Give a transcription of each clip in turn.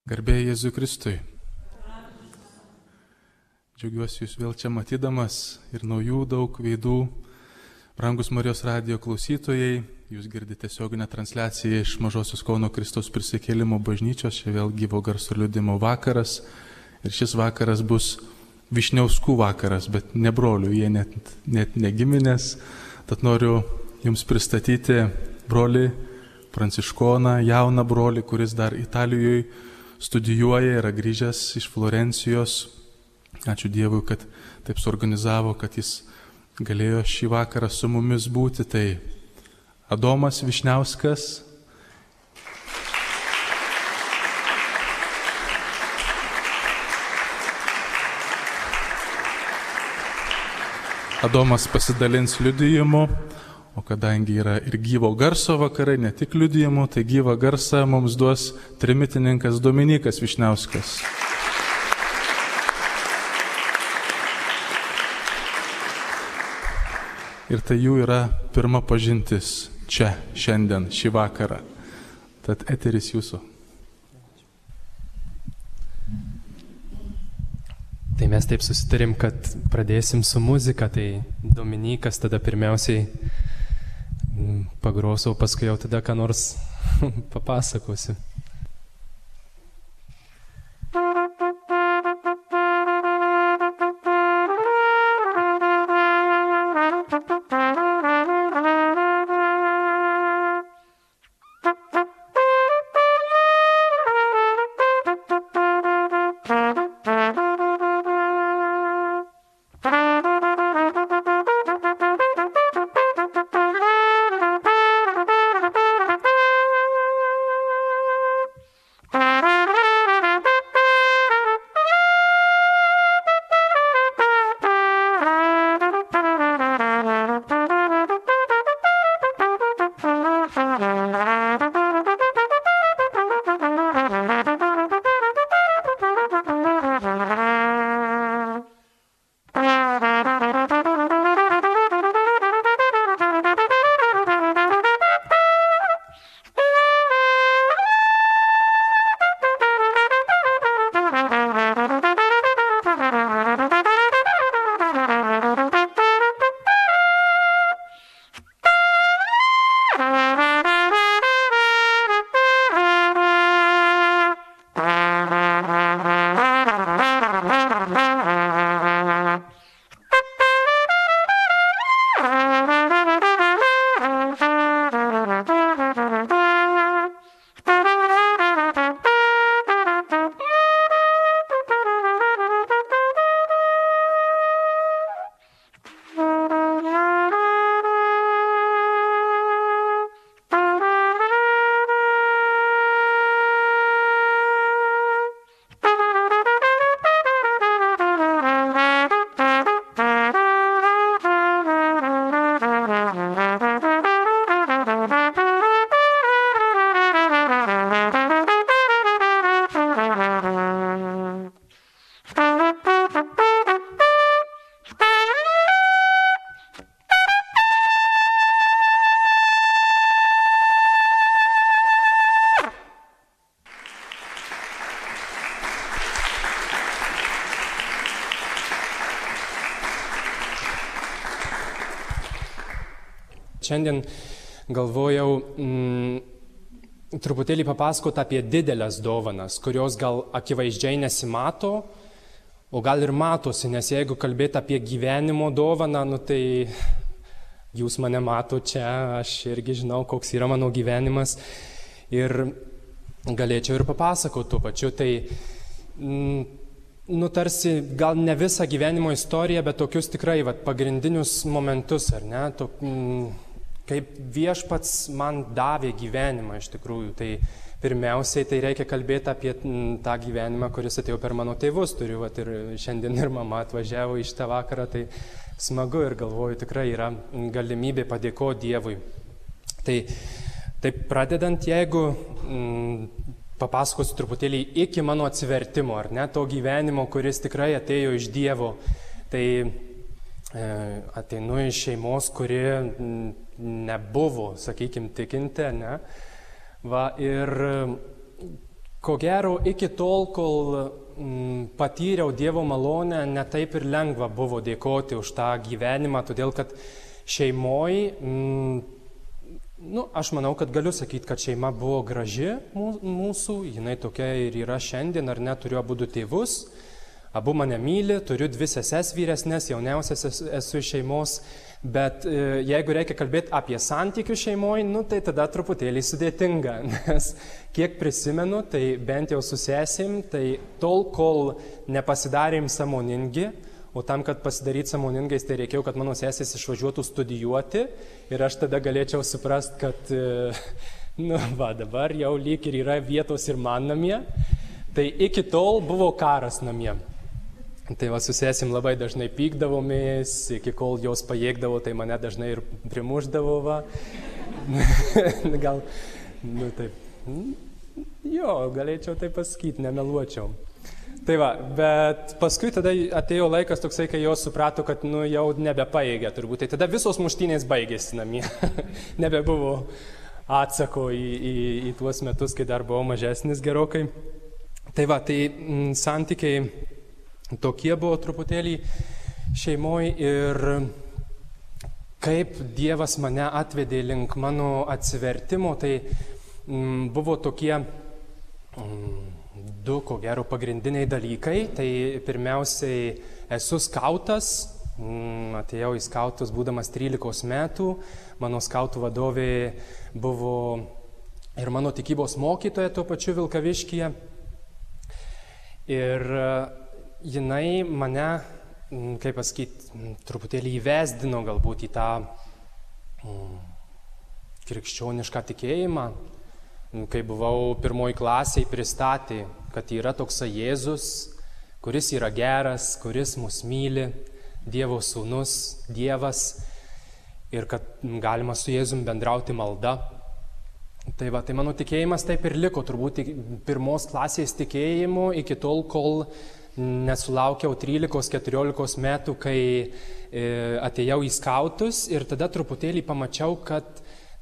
Garbė Jėzui Kristui. Džiaugiuosi jūs vėl čia matydamas ir naujų daug veidų. Brangus Marijos radijo klausytojai, jūs girdite tiesioginę transliaciją iš Mažosios Kauno Kristaus prisikėlimo bažnyčios, čia vėl gyvo garso liudijimo vakaras. Ir šis vakaras bus Vyšniauskų vakaras, bet ne brolių, jie net negiminės. Tad noriu jums pristatyti brolį Pranciškoną, jauną brolį, kuris dar Italijoje studijuoja, yra grįžęs iš Florencijos. Ačiū Dievui, kad taip suorganizavo, kad jis galėjo šį vakarą su mumis būti. Tai Adomas Vyšniauskas. Adomas pasidalins liudijimu, o kadangi yra ir gyvo garso vakarai, ne tik liudijimų, tai gyvą garsą mums duos trimitininkas Dominykas Vyšniauskas. Ir tai jų yra pirma pažintis čia, šiandien, šį vakarą. Tad eteris jūsų. Tai mes taip susitarim, kad pradėsim su muzika, tai Dominykas tada pirmiausiai pagros, o paskui jau tada ką nors papasakosiu. Šiandien galvojau truputėlį papasakoti apie didelės dovanas, kurios gal akivaizdžiai nesimato, o gal ir matosi, nes jeigu kalbėti apie gyvenimo dovaną, tai jūs mane mato čia, aš irgi žinau, koks yra mano gyvenimas ir galėčiau ir papasakoti tuo pačiu. Tai tarsi gal ne visą gyvenimo istoriją, bet tokius tikrai pagrindinius momentus, ar ne? Kaip viešpats man davė gyvenimą iš tikrųjų, tai pirmiausiai tai reikia kalbėti apie tą gyvenimą, kuris atėjo per mano tėvus. Turiu ir šiandien ir mama atvažiavo iš tą vakarą, tai smagu ir galvoju, tikrai yra galimybė padėkoti Dievui. Tai pradedant, jeigu papasakosiu truputėlį iki mano atsivertimo, ar ne, to gyvenimo, kuris tikrai atėjo iš Dievo, tai ateinu iš šeimos, kuri nebuvo, sakykime, tikinti, ne? Va, ir ko gero iki tol, kol patyriau Dievo malonę, netaip ir lengva buvo dėkoti už tą gyvenimą, todėl kad šeimoje, aš manau, kad galiu sakyti, kad šeima buvo graži mūsų, jinai tokia ir yra šiandien, ar ne, turiu abudu tėvus, abu mane myli, turiu 2 seses vyresnės, jauniausias esu iš šeimos, bet jeigu reikia kalbėti apie santykių šeimoje, tai tada truputėlį sudėtinga, nes kiek prisimenu, tai bent jau su sesim, tai tol, kol nepasidarėm sąmoningi, o tam, kad pasidaryti sąmoningais, tai reikėjo, kad mano sesės išvažiuotų studijuoti ir aš tada galėčiau suprast, kad dabar jau lyg ir yra vietos ir man namie, tai iki tol buvo karas namie. Tai su sesim labai dažnai pykdavomės, iki kol jos pajėgdavo, tai mane dažnai ir primuždavo, va. Gal, taip, galėčiau tai pasakyti, nemeluočiau. Tai va, bet paskui tada atėjo laikas toksai, kai jos suprato, kad jau nebepaėgė turbūt, tai tada visos muštynės baigėsi namie. Nebebuvo atsako į tuos metus, kai dar buvau mažesnis gerokai. Tai va, tai santykiai tokie buvo truputėlį šeimoje ir kaip Dievas mane atvedė link mano atsivertimo, tai buvo tokie 2, ko gero, pagrindiniai dalykai. Tai pirmiausiai esu skautas, atėjau į skautus būdamas 13 metų, mano skautų vadovė buvo ir mano tikybos mokytoja tuo pačiu Vilkaviškyje. Ir jinai mane, kaip pasakyti, truputėlį įvesdino galbūt į tą krikščionišką tikėjimą. Kai buvau 1 klasėje, pristatė, kad yra toksai Jėzus, kuris yra geras, kuris mus myli, Dievo sūnus, Dievas, ir kad galima su Jėzum bendrauti malda. Tai va, tai mano tikėjimas taip ir liko turbūt 1 klasės tikėjimu iki tol, kol nesulaukiau 13-14 metų, kai atėjau į skautus ir tada truputėlį pamačiau, kad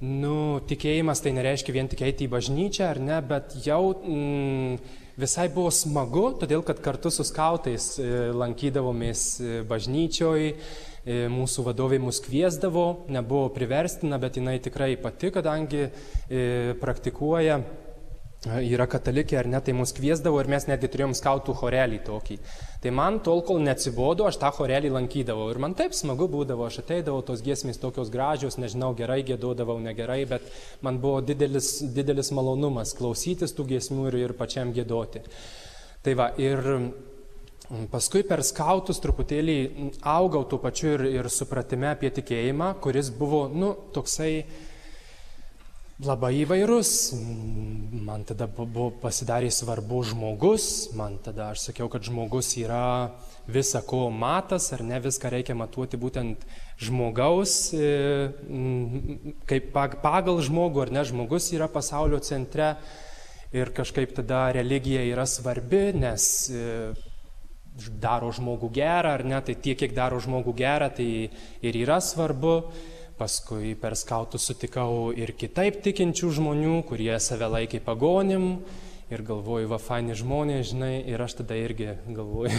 tikėjimas tai nereiškia vien tik eiti į bažnyčią, ar ne, bet jau visai buvo smagu, todėl kad kartu su skautais lankydavomės bažnyčioj, mūsų vadovai mus kviesdavo, nebuvo priverstina, bet jinai tikrai pati, kadangi praktikuoja, yra katalikė ar ne, tai mus kviesdavo ir mes netgi turėjom skautų chorelį tokį. Tai man tol, kol neatsibodo, aš tą chorelį lankydavau ir man taip smagu būdavo, aš ateidavau, tos giesmės tokios gražios, nežinau, gerai giedodavau, negerai, bet man buvo didelis malonumas klausytis tų giesmių ir pačiam giedoti. Tai va, ir paskui per skautus truputėlį augau tuo pačiu ir supratime apie tikėjimą, kuris buvo, toksai labai įvairus. Man tada buvo pasidarė svarbu žmogus, man tada aš sakiau, kad žmogus yra visa ko matas, ar ne, viską reikia matuoti būtent žmogaus, kaip pagal žmogų, ar ne, žmogus yra pasaulio centre ir kažkaip tada religija yra svarbi, nes daro žmogų gerą, ar ne, tai tiek, kiek daro žmogų gerą, tai ir yra svarbu. Paskui per skautus sutikau ir kitaip tikinčių žmonių, kurie save laikė pagonim ir galvoju, faini žmonės, žinai, ir aš tada irgi galvoju,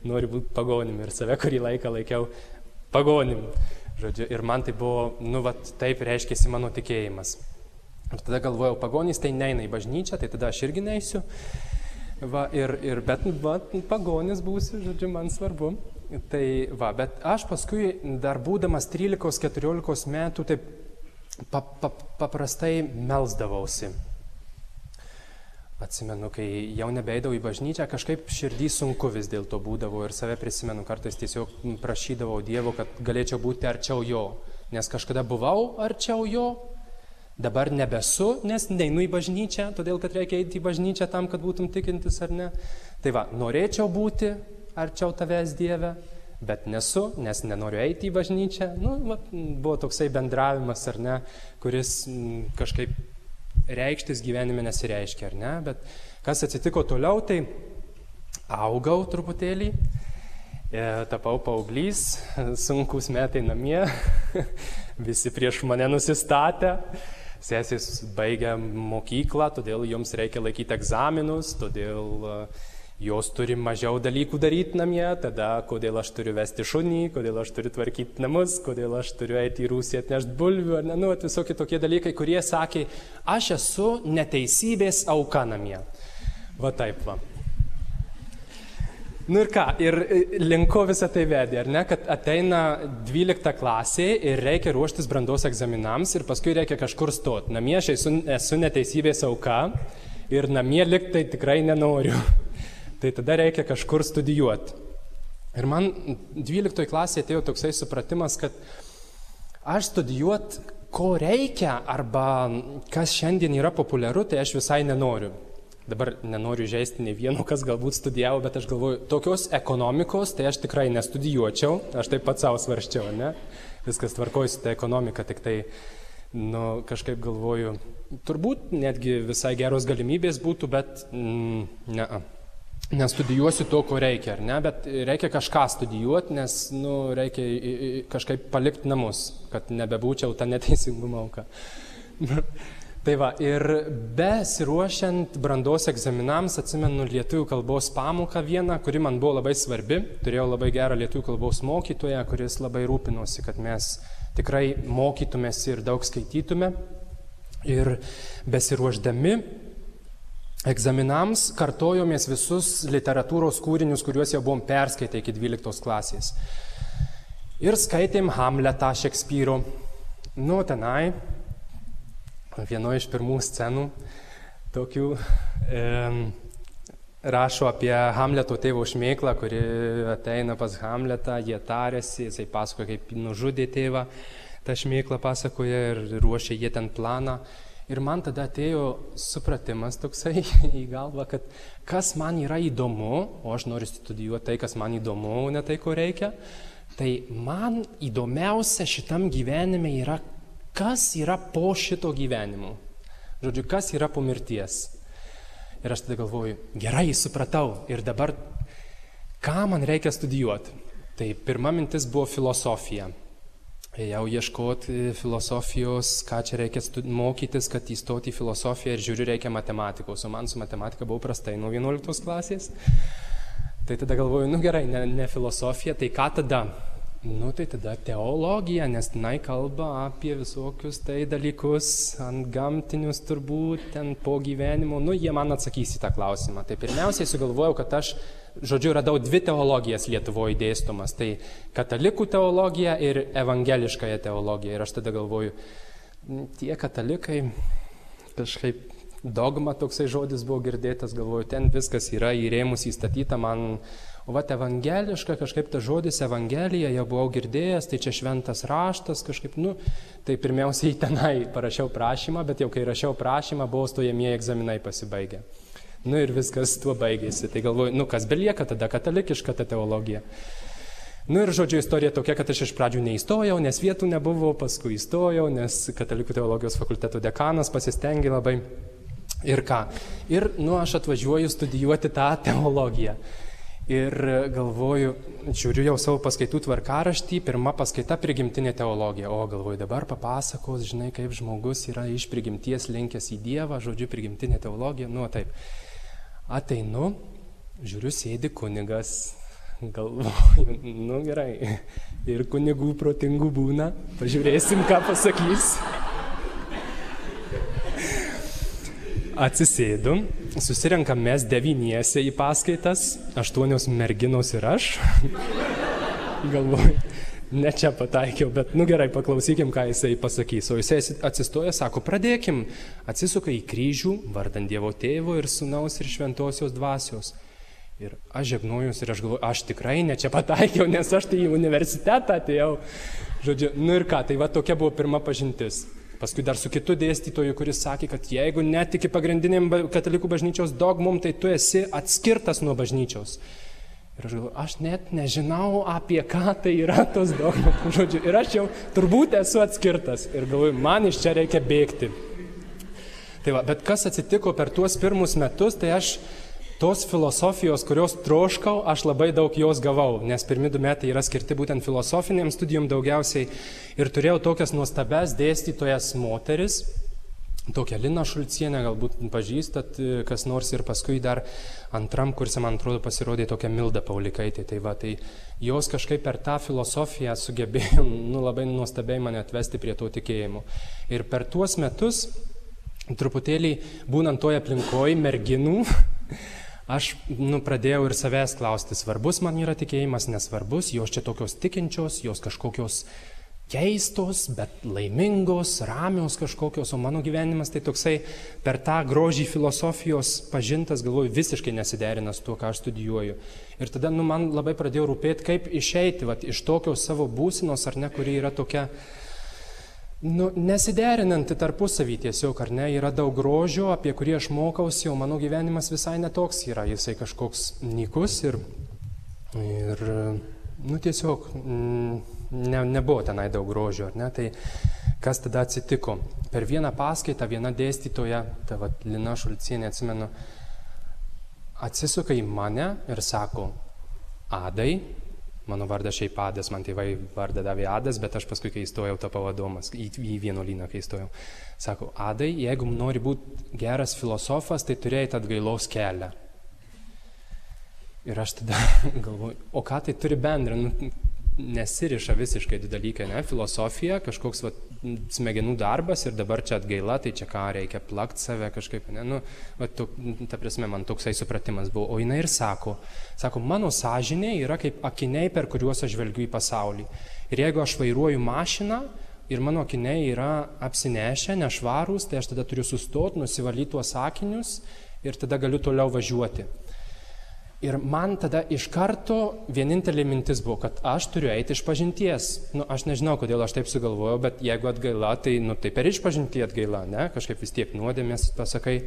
noriu būti pagonim ir save kurį laiką laikiau pagonim. Žodžiu, ir man tai buvo, taip reiškėsi mano tikėjimas. Ir tada galvojau, pagonys tai neina į bažnyčią, tai tada aš irgi neisiu. Bet pagonis būsiu, žodžiu, man svarbu. Tai bet aš paskui dar būdamas 13-14 metų taip paprastai melsdavausi. Atsimenu, kai jau nebeidavau į bažnyčią, kažkaip širdį sunku vis dėlto būdavo ir save prisimenu, kartais tiesiog prašydavau Dievo, kad galėčiau būti arčiau jo, nes kažkada buvau arčiau jo, dabar nebesu, nes neinu į bažnyčią, todėl kad reikia eiti į bažnyčią tam, kad būtum tikintis ar ne. Tai norėčiau būti arčiau tavęs, Dieve, bet nesu, nes nenoriu eiti į bažnyčią. Buvo toksai bendravimas, ar ne, kuris kažkaip reikštis gyvenime nesireiškia, ar ne, bet kas atsitiko toliau, tai augau truputėlį, tapau paauglys, sunkus metai namie, visi prieš mane nusistatę, sesės baigia mokyklą, todėl joms reikia laikyti egzaminus, todėl jos turi mažiau dalykų daryti namie, tada kodėl aš turiu vesti šunį, kodėl aš turiu tvarkyti namus, kodėl aš turiu eiti į Rusiją atnešti bulvių, ar ne, nu, visokie tokie dalykai, kurie sakė, aš esu neteisybės auka namie. Va taip va. Nu ir ką, ir linko visą tai vedė, ar ne, kad ateina 12 klasė ir reikia ruoštis brandos egzaminams ir paskui reikia kažkur stoti. Namie aš esu neteisybės auka ir namie likti tai tikrai nenoriu. Tai tada reikia kažkur studijuoti. Ir man 12 klasėje atėjo toksai supratimas, kad aš studijuoti, ko reikia, arba kas šiandien yra populiaru, tai aš visai nenoriu. Dabar nenoriu žaisti nei vieno, kas galbūt studijavo, bet aš galvoju, tokios ekonomikos, tai aš tikrai nestudijuočiau, aš taip pat savo svarščiau, ne? Viskas tvarkoju su ta ekonomika, tik tai, nu, kažkaip galvoju, turbūt netgi visai geros galimybės būtų, bet ne. Nestudijuosiu to, ko reikia, ar ne, bet reikia kažką studijuoti, nes, nu, reikia kažkaip palikti namus, kad nebebūčiau tą neteisingumą auką. Tai va, ir besiruošiant brandos egzaminams, atsimenu lietuvių kalbos pamoką vieną, kuri man buvo labai svarbi. Turėjau labai gerą lietuvių kalbos mokytoją, kuris labai rūpinosi, kad mes tikrai mokytumės ir daug skaitytume. Ir besiruošdami egzaminams kartojomės visus literatūros kūrinius, kuriuos jau buvom perskaitę iki 12 klasės. Ir skaitėm Hamletą Šekspyro. Nu, tenai, vienoje iš pirmų scenų, tokių rašo apie Hamleto tėvo šmėklą, kuri ateina pas Hamletą, jie tarėsi, jisai pasakoja, kaip nužudė tėvą, tą šmėklą pasakoja ir ruošia jie ten planą. Ir man tada atėjo supratimas toksai į galvą, kad kas man yra įdomu, o aš noriu studijuoti tai, kas man įdomu, o ne tai, ko reikia, tai man įdomiausia šitam gyvenime yra, kas yra po šito gyvenimo. Žodžiu, kas yra po mirties. Ir aš tada galvoju, gerai, supratau, ir dabar ką man reikia studijuoti. Tai pirma mintis buvo filosofija. Jau ieškoti filosofijos, ką čia reikia mokytis, kad įstoti į filosofiją ir žiūriu, reikia matematikos. O man su matematika buvo prastai nuo 11 klasės. Tai tada galvoju, nu gerai, ne filosofija, tai ką tada? Nu tai tada teologija, nes tenai kalba apie visokius tai dalykus, ant gamtinius turbūt, ten po gyvenimo. Nu jie man atsakys į tą klausimą. Tai pirmiausiai sugalvojau, kad aš, žodžiu, radau 2 teologijas Lietuvoje dėstomas. Tai katalikų teologija ir evangeliškąją teologiją. Ir aš tada galvoju, tie katalikai, kažkaip dogma toksai žodis buvo girdėtas, galvoju, ten viskas yra į rėmus įstatyta man. O vat evangeliška, kažkaip tas žodis evangelija jau buvau girdėjęs, tai čia šventas raštas kažkaip, nu, tai pirmiausiai tenai parašiau prašymą, bet jau kai rašiau prašymą, buvo stojamieji egzaminai pasibaigę. Nu ir viskas tuo baigėsi. Tai galvoju, nu kas belieka tada katalikiška ta teologija. Nu ir žodžiu istorija tokia, kad aš iš pradžių neįstojau, nes vietų nebuvo, paskui įstojau, nes katalikų teologijos fakulteto dekanas pasistengė labai. Ir ką? Ir, nu, aš atvažiuoju studijuoti tą teologiją. Ir galvoju, žiūriu jau savo paskaitų tvarkaraštį, pirma paskaita prigimtinė teologija. O galvoju, dabar papasakos, žinai, kaip žmogus yra iš prigimties linkęs į Dievą, žodžiu, prigimtinė teologija. Nu, taip. Ateinu, žiūriu, sėdi kunigas, galvoju, nu gerai. Ir kunigų protingų būna, pažiūrėsim, ką pasakys. Atsisėdu, susirenkam mes 9 į paskaitas, 8 merginos ir aš. Galvoju, ne čia pataikiau, bet nu gerai, paklausykim, ką jisai pasakys. O jisai atsistoja, sako, pradėkim. Atsisuka į kryžių, vardan Dievo Tėvo ir Sūnaus ir Šventosios Dvasios. Ir aš žegnojus ir aš galvoju, aš tikrai ne čia pataikiau, nes aš tai į universitetą atėjau. Žodžiu, nu ir ką, tai va tokia buvo pirma pažintis. Paskui dar su kitu dėstytoju, kuris sakė, kad jeigu netiki pagrindiniam katalikų bažnyčios dogmom, tai tu esi atskirtas nuo bažnyčios. Ir aš galvoju, aš net nežinau, apie ką tai yra tos dogmos. Žodžiu, ir aš jau turbūt esu atskirtas. Ir galvoju, man iš čia reikia bėgti. Tai va, bet kas atsitiko per tuos pirmus metus, tai aš tos filosofijos, kurios troškau, aš labai daug jos gavau, nes pirmi 2 metai yra skirti būtent filosofiniam studijom daugiausiai. Ir turėjau tokias nuostabias dėstytojas moteris, tokią Liną Šulcienę, galbūt pažįstat kas nors, ir paskui dar antram kurse, man atrodo, pasirodė tokia Milda Paulikaitė. Tai va, tai jos kažkaip per tą filosofiją sugebėjo labai nuostabiai mane atvesti prie to tikėjimo. Ir per tuos metus, truputėlį būnant toje aplinkoje merginų, aš pradėjau ir savęs klausti, svarbus man yra tikėjimas, nesvarbus, jos čia tokios tikinčios, jos kažkokios keistos, bet laimingos, ramios kažkokios, o mano gyvenimas tai toksai per tą grožį filosofijos pažintas, galvoju, visiškai nesiderinas tuo, ką aš studijuoju. Ir tada man labai pradėjo rūpėti, kaip išeiti iš tokios savo būsenos, ar ne, kuri yra tokia, nesiderinanti tarpusavį tiesiog, ar ne, yra daug grožio, apie kurį aš mokausi, o mano gyvenimas visai netoks yra, jisai kažkoks nykus ir tiesiog nebuvo tenai daug grožio, ar ne, tai kas tada atsitiko? Per vieną paskaitą viena dėstytoja, ta Lina Šulcienė, atsimenu, atsisuka į mane ir sako, Adai, mano vardas šiaip Adas, man tėvai vardą davė Adas, bet aš paskui, kai įstojau, tapau Adomas, į vienuolyną, kai įstojau. Sako, Adai, jeigu nori būti geras filosofas, tai turėjai atgailos kelią. Ir aš tada galvoju, o ką tai turi bendra? Nesiriša visiškai du dalykai, ne? Filosofija, kažkoks smegenų darbas ir dabar čia atgaila, tai čia ką reikia plakti save kažkaip, ne? Ta prasme, man toksai supratimas buvo. O jinai ir sako, mano sąžinė yra kaip akiniai, per kuriuos aš žvelgiu į pasaulį. Ir jeigu aš vairuoju mašiną ir mano akiniai yra apsinešę, nešvarūs, tai aš tada turiu sustoti, nusivalyti tuos akinius ir tada galiu toliau važiuoti. Ir man tada iš karto vienintelė mintis buvo, kad aš turiu eiti iš pažinties. Aš nežinau, kodėl aš taip sugalvojau, bet jeigu atgaila, tai tai per išpažintį atgaila, ne? Kažkaip vis tiek nuodėmės pasakai.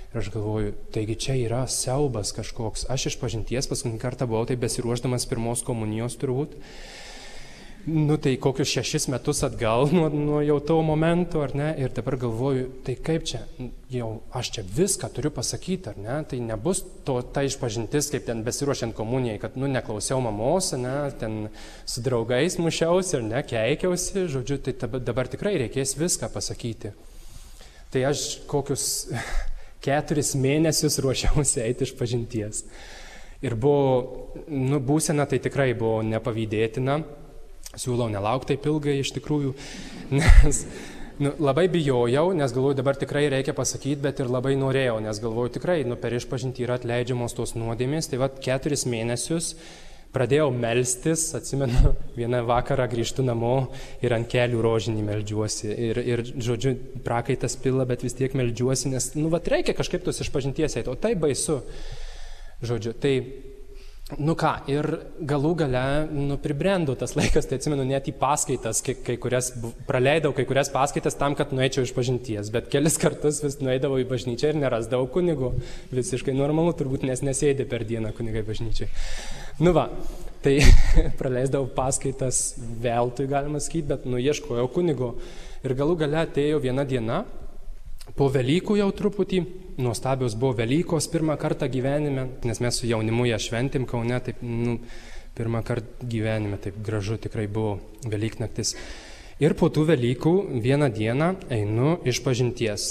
Ir aš galvoju, taigi čia yra siaubas kažkoks. Aš iš pažinties paskutinį kartą buvau tai besiruošdamas pirmos komunijos turbūt. Tai kokius 6 metus atgal nuo jau to momento, ar ne? Ir dabar galvoju, tai kaip čia, jau aš čia viską turiu pasakyti, ar ne? Tai nebus ta išpažintis, kaip ten besiruošiant komunijai, kad neklausiau mamos, ne? Ten su draugais mušiausi, ar ne, keikiausi, žodžiu, tai dabar tikrai reikės viską pasakyti. Tai aš kokius 4 mėnesius ruošiausi eiti iš pažinties. Ir buvo, būsena tai tikrai buvo nepavydėtina. Siūlau nelaukti taip ilgai iš tikrųjų, nes labai bijojau, nes galvoju, dabar tikrai reikia pasakyti, bet ir labai norėjau, nes galvoju, tikrai per išpažintį yra atleidžiamos tos nuodėmės. Tai 4 mėnesius pradėjau melstis, atsimenu, vieną vakarą grįžtu namo ir ant kelių rožinį meldžiuosi. Ir žodžiu, prakaitas pila, bet vis tiek meldžiuosi, nes, reikia kažkaip tos išpažinties eiti, o tai baisu. Žodžiu, tai ir galų gale, pribrendo tas laikas, tai atsimenu net į paskaitas, praleidau kai kurias paskaitas tam, kad nueičiau iš pažinties, bet kelis kartus vis nueidavau į bažnyčią ir nerasdavau kunigo. Visiškai normalu, turbūt, nes nesėdi per dieną kunigai bažnyčiai. Tai praleisdavau paskaitas veltui, galima sakyti, bet ieškojau kunigo. Ir galų gale atėjo viena diena, po Velykų jau truputį, nuostabios buvo Velykos pirmą kartą gyvenime, nes mes su jaunimu ją šventėm Kaune, taip, pirmą kartą gyvenime, taip gražu tikrai buvo Velyknaktis. Ir po tų Velykų vieną dieną einu iš pažinties.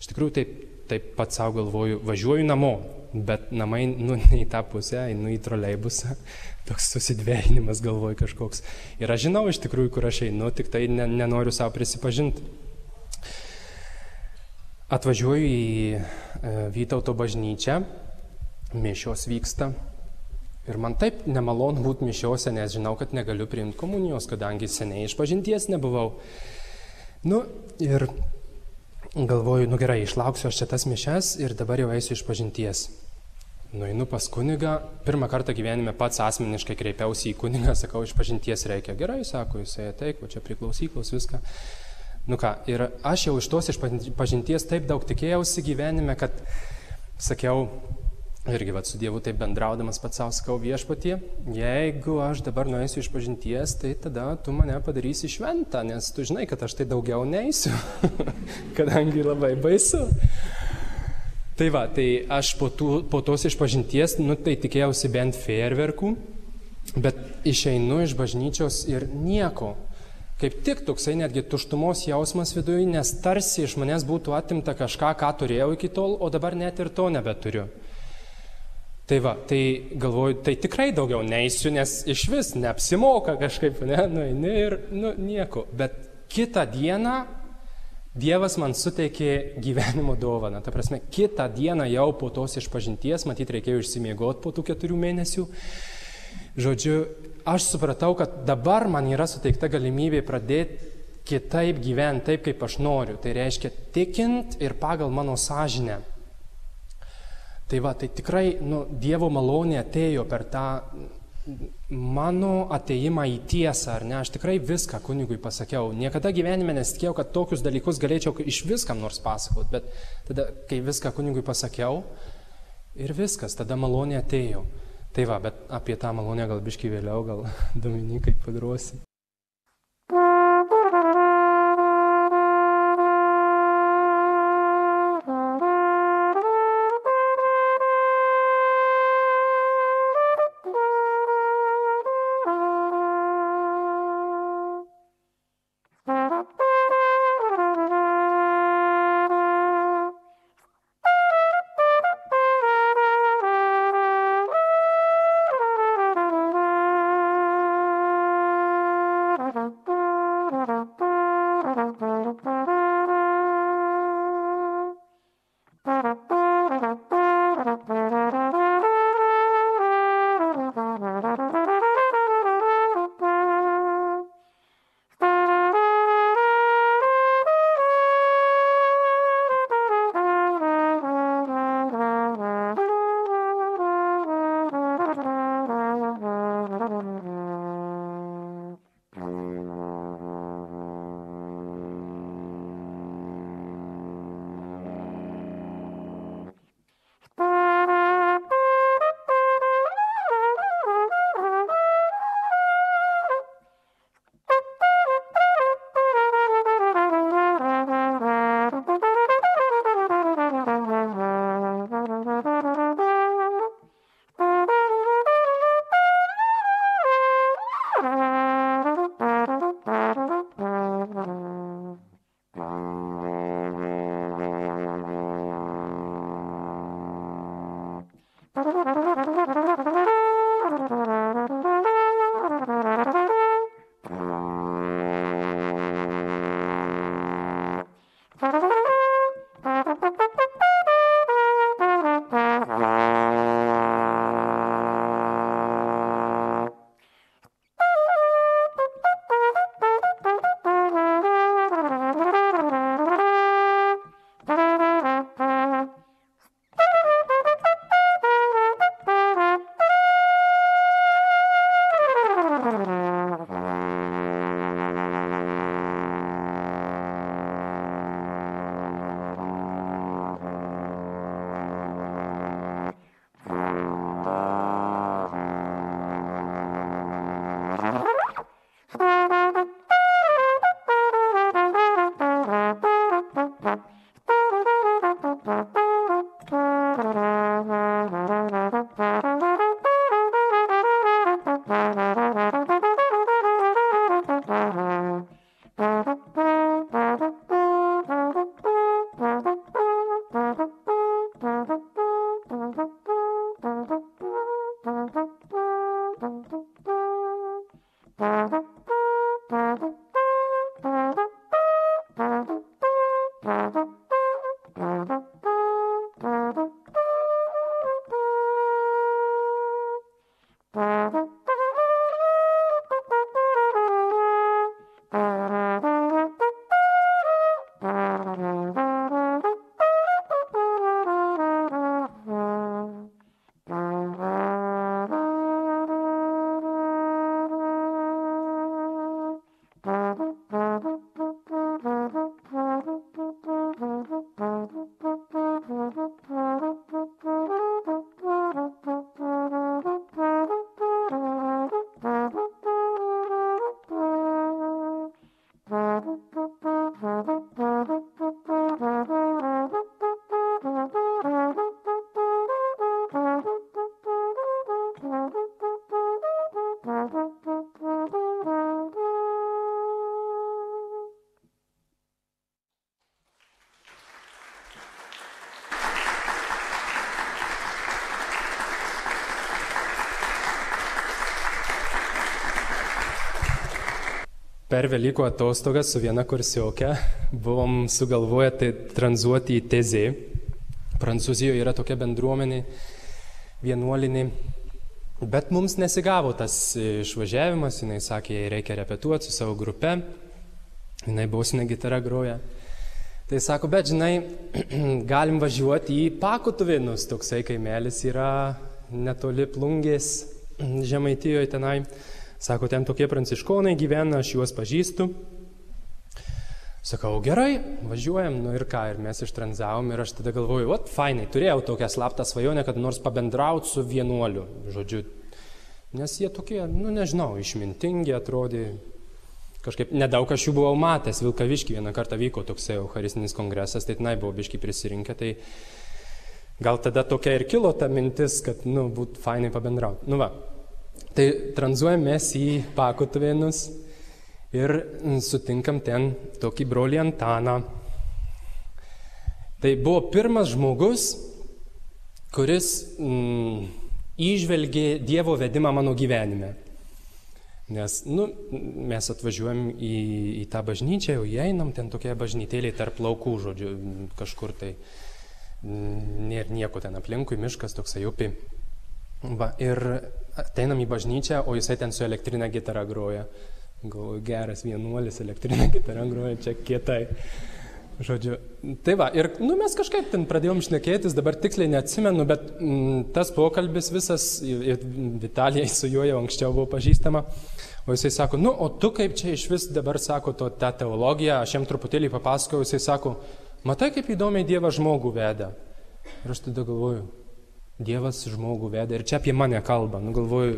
Iš tikrųjų, taip pat savo galvoju, važiuoju namo, bet namai, ne į tą pusę, einu į troleibusą, toks susidvejinimas galvoju kažkoks. Ir aš žinau iš tikrųjų, kur aš einu, tik tai nenoriu savo prisipažinti. Atvažiuoju į Vytauto bažnyčią, mišios vyksta ir man taip nemalonu būti mišiose, nes žinau, kad negaliu priimti komunijos, kadangi seniai iš pažinties nebuvau. Ir galvoju, gerai, išlauksiu aš čia tas mišias ir dabar jau eisiu iš pažinties. Nueinu pas kunigą, pirmą kartą gyvenime pats asmeniškai kreipiausi į kunigą, sakau, iš pažinties reikia. Gerai, sako, jisai ateik, čia prie klausyklos, viską. Ir aš jau iš tos pažinties taip daug tikėjausi gyvenime, kad sakiau, irgi su Dievu taip bendraudamas pats savo, sakau, Viešpatie, jeigu aš dabar nueisiu iš pažinties, tai tada tu mane padarysi šventą, nes tu žinai, kad aš tai daugiau neisiu, kadangi labai baisu. Tai aš po tos iš pažinties, tai tikėjausi bent fejerverkų, bet išeinu iš bažnyčios ir nieko. kaip tik toksai netgi tuštumos jausmas viduje, nes tarsi iš manęs būtų atimta kažką, ką turėjau iki tol, o dabar net ir to nebeturiu. Tai va, tai galvoju, tai tikrai daugiau neįsiu, nes iš vis neapsimoka kažkaip, nueini ir nieko. Bet kitą dieną Dievas man suteikė gyvenimo dovaną. Ta prasme, kitą dieną jau po tos išpažinties, matyt, reikėjo išsimiegoti po tų 4 mėnesių. Žodžiu, aš supratau, kad dabar man yra suteikta galimybė pradėti kitaip gyventi, taip kaip aš noriu. Tai reiškia tikint ir pagal mano sąžinę. Tai va, tai tikrai Dievo malonė atėjo per tą mano ateimą į tiesą, ar ne? Aš tikrai viską kunigui pasakiau. Niekada gyvenime nesitikėjau, kad tokius dalykus galėčiau iš viskam nors pasakoti, bet tada, kai viską kunigui pasakiau ir viskas, tada malonė atėjo. Tai va, bet apie tą malonę gal biškį vėliau, gal Dominikai padrosi. Per Velykų atostogas su viena kursiokė buvom sugalvoję tai tranzuoti į Tezė. Prancūzijoje yra tokia bendruomenė vienuolinė, bet mums nesigavo tas išvažiavimas, jinai sakė, jai reikia repetuoti su savo grupe, jinai bosinę gitarą groja. Tai sako, bet žinai, galim važiuoti į Pakutuvėnus, toksai kaimelis yra netoli Plungės, Žemaitijoje tenai. Sako, ten tokie pranciškonai gyvena, aš juos pažįstu. Sakau, gerai, važiuojam, nu ir ką, ir mes ištranzavom ir aš tada galvoju, fainai, turėjau tokią slaptą svajonę, kad nors pabendrauti su vienuoliu, žodžiu, nes jie tokie, nu nežinau, išmintingi atrodė, kažkaip nedaug aš jų buvau matęs, Vilkavišky vieną kartą vyko toksai eucharistinis kongresas, tai tenai buvo biškį prisirinkę, tai gal tada tokia ir kilo ta mintis, kad, nu, būtų fainai pabendrauti. Nu va. Tai tranzuojam mes į Pakutuvėnus ir sutinkam ten tokį brolį Antaną. Tai buvo pirmas žmogus, kuris įžvelgė Dievo vedimą mano gyvenime. Nes, nu, mes atvažiuojam į tą bažnyčią, jau įeinam, ten tokie bažnytėliai tarp laukų, žodžiu, kažkur tai nėra nieko ten aplinkui, miškas toksai upė. Va, ir ateinam į bažnyčią, o jisai ten su elektrinė gitara groja. Galvoju, geras vienuolis, elektrinė gitara groja, čia kietai. Žodžiu, tai va, ir nu, mes kažkaip ten pradėjom šnekėtis, dabar tiksliai neatsimenu, bet tas pokalbis visas, Vitalija su juo jau anksčiau buvo pažįstama, o jisai sako, nu, o tu kaip čia iš vis dabar sako tą teologiją, aš jam truputėlį papasakojau, jisai sako, matai, kaip įdomiai Dievas žmogų veda. Ir aš tada galvoju, Dievas žmogų veda ir čia apie mane kalba. Nu, galvoju,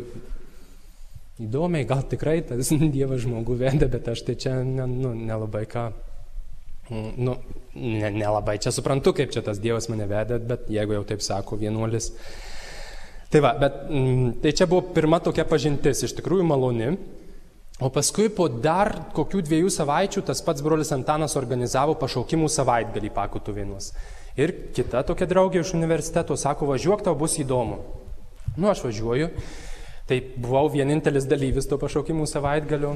įdomiai, gal tikrai tas Dievas žmogų veda, bet aš tai čia nelabai ką, nelabai čia suprantu, kaip čia tas Dievas mane veda, bet jeigu jau taip sako vienuolis. Tai va, bet tai čia buvo pirma tokia pažintis, iš tikrųjų maloni. O paskui po dar kokių 2 savaičių tas pats brolis Antanas organizavo pašaukimų savaitgalį Pakutuvėnuos. Ir kita tokia draugė iš universiteto sako, važiuok, tau bus įdomu. Nu, aš važiuoju. Tai buvau vienintelis dalyvis to pašaukimų savaitgalio.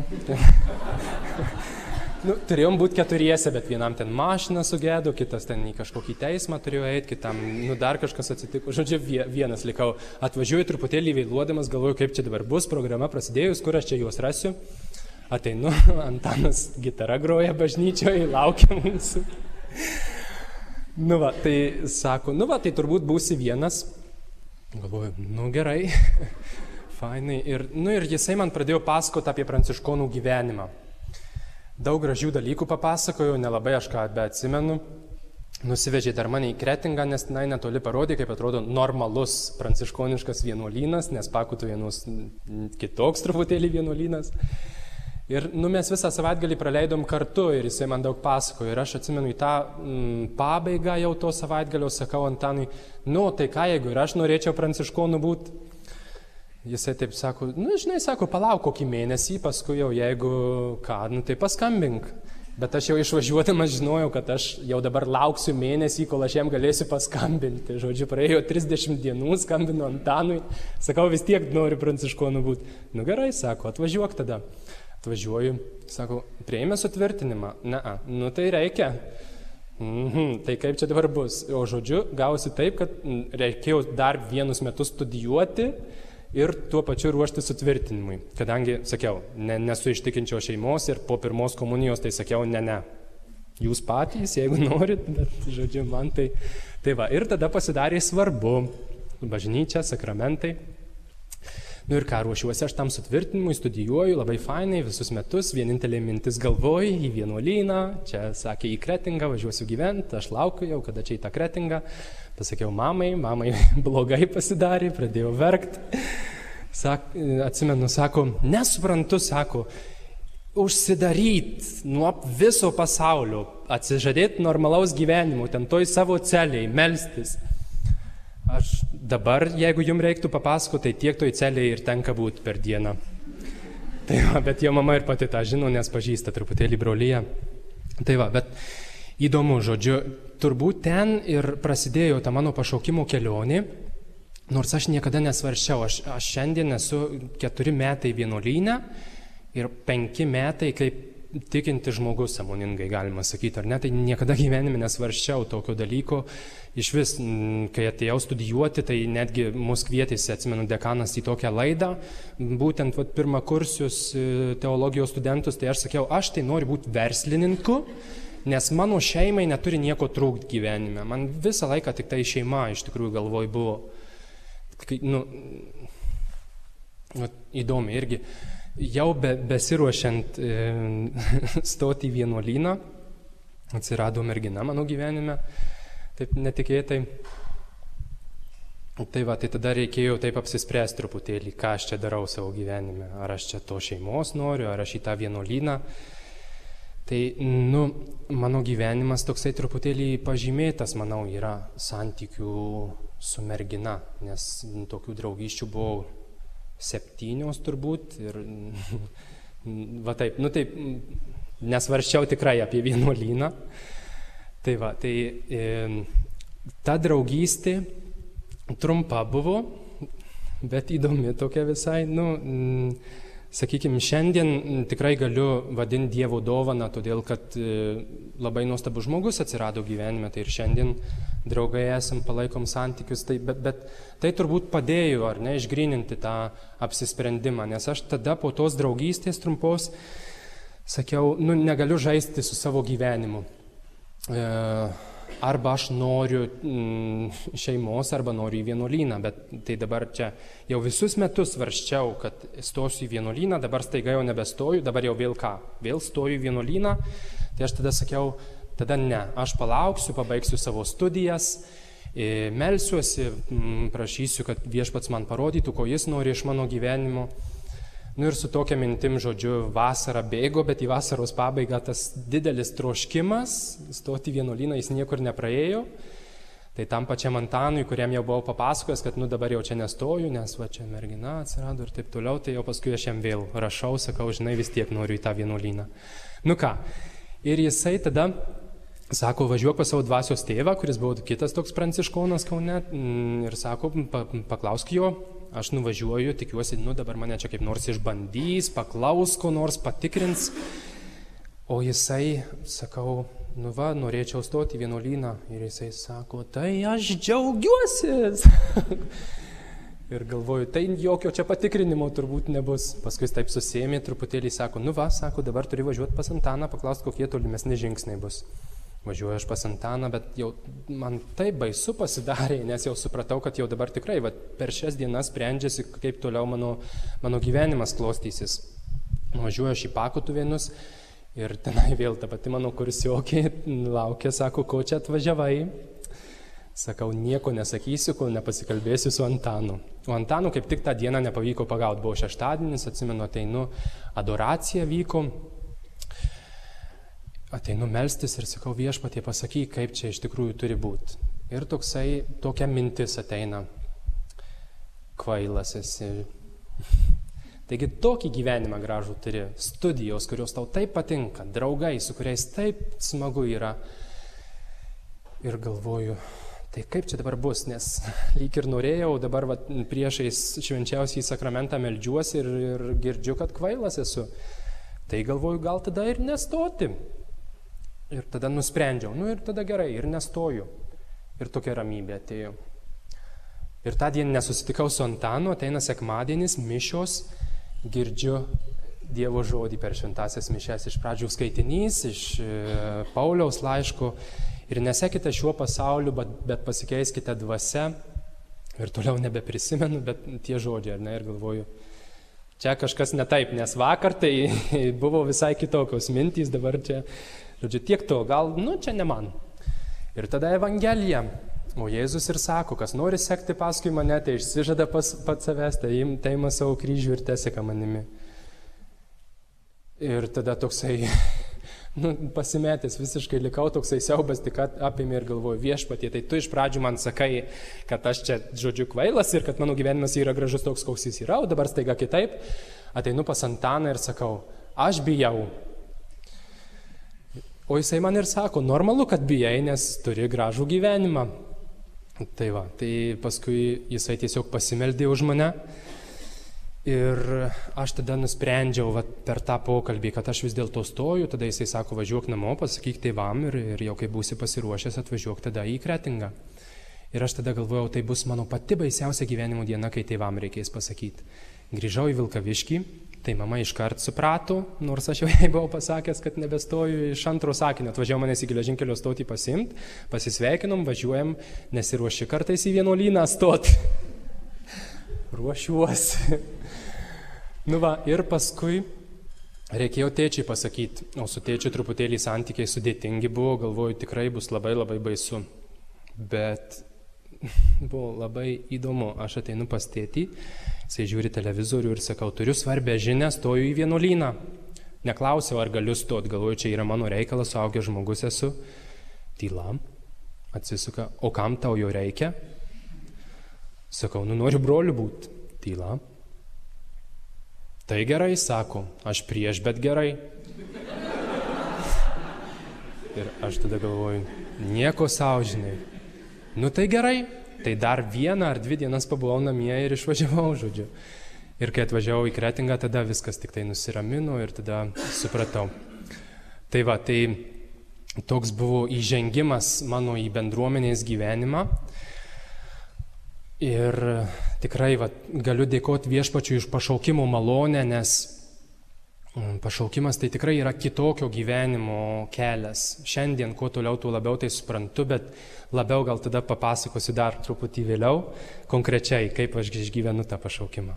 Nu, turėjom būti 4, bet vienam ten mašina sugedo, kitas ten į kažkokį teismą turėjo eiti, kitam, nu, dar kažkas atsitiko. Žodžiu, vienas likau. Atvažiuoju truputėlį vėluodamas, galvoju, kaip čia dabar bus, programa prasidėjus, kur aš čia juos rasiu. Ateinu, Antanas gitara groja bažnyčioje, laukia mūsų. Nu va, tai sako, nu va, tai turbūt būsi vienas. Galvoju, nu gerai, fainai. Ir jisai man pradėjo pasakoti apie pranciškonų gyvenimą. Daug gražių dalykų papasakojo, nelabai aš ką beatsimenu. Nusivežė dar mane į Kretingą, nes tenai netoli parodė, kaip atrodo normalus pranciškoniškas vienuolynas, nes Pakutuvėnus kitoks truputėlį vienuolynas. Ir mes visą savaitgalį praleidom kartu ir jisai man daug pasakojo. Ir aš atsimenu į tą pabaigą jau to savaitgalio, sakau Antanui, nu, tai ką, jeigu ir aš norėčiau pranciškonu būti? Jisai taip sako, nu, žinai, sako, palauk kokį mėnesį, paskui jau jeigu ką, nu, tai paskambink. Bet aš jau išvažiuodamas žinojau, kad aš jau dabar lauksiu mėnesį, kol aš jam galėsiu paskambinti. Žodžiu, praėjo 30 dienų, skambinu Antanui, sakau, vis tiek noriu pranciškonu būti. Nu gerai, sako, atvažiuok tada. Atvažiuoju, sako, prieimė sutvirtinimą. Nu tai reikia. Tai kaip čia dabar bus? O žodžiu, gausi taip, kad reikėjo dar 1 metus studijuoti ir tuo pačiu ruošti sutvirtinimui. Kadangi, sakiau, nesu iš tikinčios šeimos ir po pirmos komunijos, tai sakiau, ne. Jūs patys, jeigu norit, bet, žodžiu, man tai... Tai va, ir tada pasidarė svarbu. Bažnyčia, sakramentai. Nu ir ką, ruošiuosi aš tam sutvirtinimui, studijuoju, labai fainai, visus metus, vienintelė mintis galvoj į vienuolyną, čia sakė į Kretingą, važiuosiu gyventi, aš laukiu jau, kada čia į tą Kretingą, pasakiau mamai blogai pasidarė, pradėjau verkti, atsimenu, sako, nesuprantu, sako, užsidaryt nuo viso pasaulio, atsižadėti normalaus gyvenimo, ten toj savo celiai, melstis. Aš dabar, jeigu jums reiktų papasakoti, tai tiek toj celiai ir tenka būti per dieną. Tai va, bet jo mama ir pati tą žino, nes pažįsta truputėlį brolyje. Tai va, bet įdomu, žodžiu, turbūt ten ir prasidėjo ta mano pašaukimo kelionė, nors aš niekada nesvarščiau. Aš šiandien esu 4 metai vienuolyne ir 5 metai kaip tikinti žmogus sąmoningai, galima sakyti, ar ne, tai niekada gyvenime nesvarščiau tokio dalyko. Iš vis, kai atėjau studijuoti, tai netgi mus kvietėsi, atsimenu, dekanas į tokią laidą, būtent pirmakursius teologijos studentus, tai aš sakiau, aš tai noriu būti verslininku, nes mano šeimai neturi nieko trūkti gyvenime. Man visą laiką tik tai šeima, iš tikrųjų, galvoj buvo. Įdomi irgi. Jau besiruošiant stoti į vienuolyną, atsirado mergina mano gyvenime, taip netikėtai. Tai tada reikėjo taip apsispręsti truputėlį, ką aš čia darau savo gyvenime. Ar aš čia to šeimos noriu, ar aš į tą vienuolyną. Tai, mano gyvenimas toksai truputėlį pažymėtas, manau, yra santykių su mergina, nes tokių draugysčių buvau 7 turbūt ir taip, nesvarščiau tikrai apie vienuolyną. Tai ta draugystė trumpa buvo, bet įdomi tokia visai, sakykime, šiandien tikrai galiu vadinti Dievo dovaną, todėl kad labai nuostabus žmogus atsirado gyvenime, tai ir šiandien draugai esam, palaikom santykius, bet tai turbūt padėjo, ar ne, išgryninti tą apsisprendimą, nes aš tada po tos draugystės trumpos sakiau, negaliu žaisti su savo gyvenimu. Arba aš noriu šeimos, arba noriu į vienuolyną, bet tai dabar čia jau visus metus svarščiau, kad stosiu į vienuolyną, dabar staiga jau nebestoju, dabar jau vėl stoju į vienuolyną, tai aš tada sakiau, tada ne, aš palauksiu, pabaigsiu savo studijas, melsiuosi, prašysiu, kad Viešpats man parodytų, ko jis nori iš mano gyvenimo. Ir su tokia mintim, žodžiu, vasara bėgo, bet į vasaros pabaigą tas didelis troškimas stoti vienuolyną, jis niekur nepraėjo. Tai tam pačiam Antanui, kuriam jau buvau papasakojęs, kad dabar jau čia nestoju, nes čia mergina atsirado ir taip toliau, tai jau paskui aš jam vėl rašau, sakau, žinai, vis tiek noriu į tą vienuolyną. Ir jisai tada sako, važiuok pas savo dvasios tėvą, kuris buvo kitas toks pranciškonas Kaune, ir sako, paklausk jo. Aš nuvažiuoju, tikiuosi, dabar mane čia kaip nors išbandys, paklaus ko nors, patikrins. O jisai, sakau, norėčiau stoti į vienuolyną. Ir jisai sako, tai aš džiaugiuosi. Ir galvoju, tai jokio čia patikrinimo turbūt nebus. Paskui taip susėmė truputėlį, sako, sako, dabar turi važiuoti pas Antaną, paklausti, kokie tolimesni žingsniai bus. Važiuoju aš pas Antaną, bet jau man taip baisu pasidarė, nes jau supratau, kad jau dabar tikrai per šias dienas sprendžiasi, kaip toliau mano gyvenimas klostysis. Važiuoju aš į Pakutuvėnus ir tenai vėl ta pati mano kursiokė laukia, sako, ko čia atvažiavai. Sakau, nieko nesakysiu, kol nepasikalbėsiu su Antanu. O Antanu kaip tik tą dieną nepavyko pagauti, buvo šeštadienis, atsimenu, ateinu, adoracija vyko. Ateinu melstis ir sakau, Viešpatie, pasakyk, kaip čia iš tikrųjų turi būti. Ir tokia mintis ateina, kvailas esi. Taigi tokį gyvenimą gražų turi, studijos, kurios tau taip patinka, draugai, su kuriais taip smagu yra. Ir galvoju, tai kaip čia dabar bus, nes lyg ir norėjau, dabar priešais švenčiausiai sakramentą meldžiuosi ir girdžiu, kad kvailas esu. Tai galvoju, gal tada ir nestoti. Ir tada nusprendžiau, ir tada gerai, ir nestoju. Ir tokia ramybė atėjo. Ir tą dieną nesusitikau su Antanu, ateina sekmadienis, mišios, girdžiu Dievo žodį per šventąsias mišias. Iš pradžių skaitinys, iš Pauliaus laiško. Ir nesekite šiuo pasauliu, bet pasikeiskite dvasia. Ir toliau nebeprisimenu, bet tie žodžiai, ar ne, ir galvoju, čia kažkas ne taip, nes vakar tai buvo visai kitokios mintys, dabar čia... Žodžiu, tiek to, gal, čia ne man. Ir tada Evangelija. O Jėzus ir sako, kas nori sekti paskui mane, tai išsižada pats savęs, tai ima savo kryžių ir teseka manimi. Ir tada toksai, pasimetęs visiškai likau, toksai siaubas tik apėmė ir galvoju, Viešpatie, tai tu iš pradžių man sakai, kad aš čia, žodžiu, kvailas ir kad mano gyvenimas yra gražus toks, koks jis yra, o dabar staiga kitaip. Ateinu pas Antaną ir sakau, aš bijau. O jisai man ir sako, normalu, kad bijai, nes turi gražų gyvenimą. Tai paskui jisai tiesiog pasimeldė už mane Ir aš tada nusprendžiau per tą pokalbį, kad aš vis dėlto stoju, tada jisai sako, važiuok namo, pasakyk tėvam ir jau kai būsi pasiruošęs, atvažiuok tada į Kretingą. Ir aš tada galvojau, tai bus mano pati baisiausia gyvenimo diena, kai tėvam reikės pasakyti. Grįžau į Vilkaviškį, tai mama iškart suprato, nors aš jau jai buvau pasakęs, kad nebestoju, iš antro sakinio atvažiavo manęs į geležinkelio stotį pasiimt, pasisveikinom, važiuojam, nesiruoši kartais į vienuolyną stot. Ruošiuosi. Ir paskui reikėjo tėčiai pasakyti, o su tėčiu truputėlį santykiai sudėtingi buvo, galvoju, tikrai bus labai labai baisu. Bet buvo labai įdomu, aš ateinu pas tėtį, jisai žiūri televizorių ir sakau, turiu svarbę žinią, stoju į vienuolyną. Neklausiau, ar galiu stot, galvoju, čia yra mano reikalas, suaugęs žmogus esu. Tyla, atsisuka, o kam tau jo reikia? Sakau, noriu broliu būti. Tyla. Tai gerai, sako, aš prieš, bet gerai. Ir aš tada galvoju, nieko sau, žinai. Tai gerai, tai dar 1 ar 2 dienas pabuvau namie ir išvažiavau, žodžiu. Ir kai atvažiavau į Kretingą, tada viskas tik tai nusiramino ir tada supratau. Tai toks buvo įžengimas mano į bendruomenės gyvenimą. Ir tikrai galiu dėkoti Viešpačiui už pašaukimo malonę, nes pašaukimas tai tikrai yra kitokio gyvenimo kelias. Šiandien, kuo toliau, tuo labiau tai suprantu, bet labiau gal tada papasakosiu dar truputį vėliau, konkrečiai, kaip aš išgyvenu tą pašaukimą.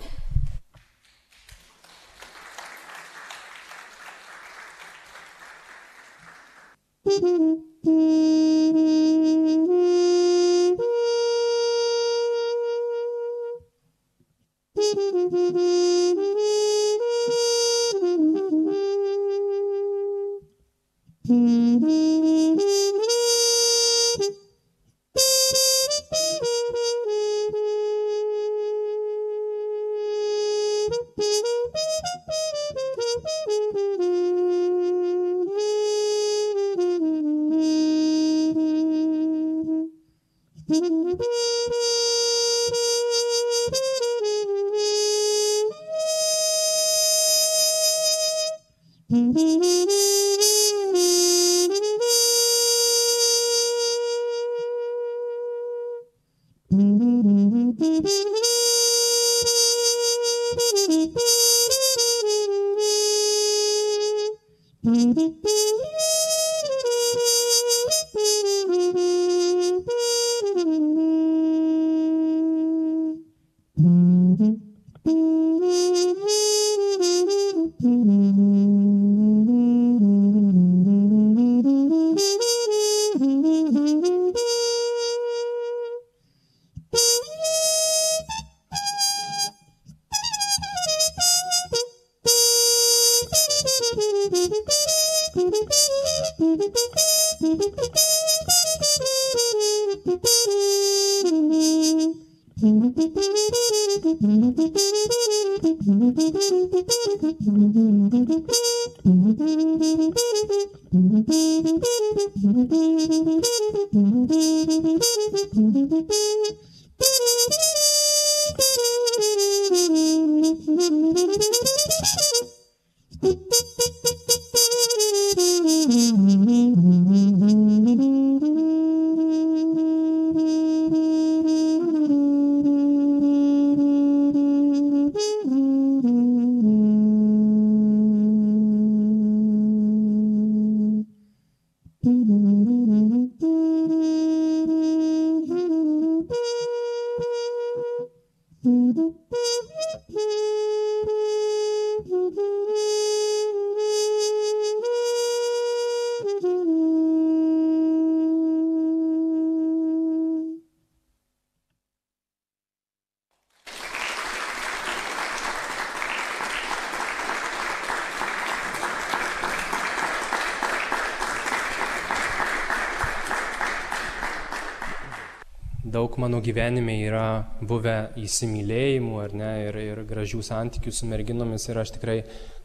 Daug mano gyvenime yra buvę įsimylėjimų, ar ne, ir gražių santykių su merginomis ir aš tikrai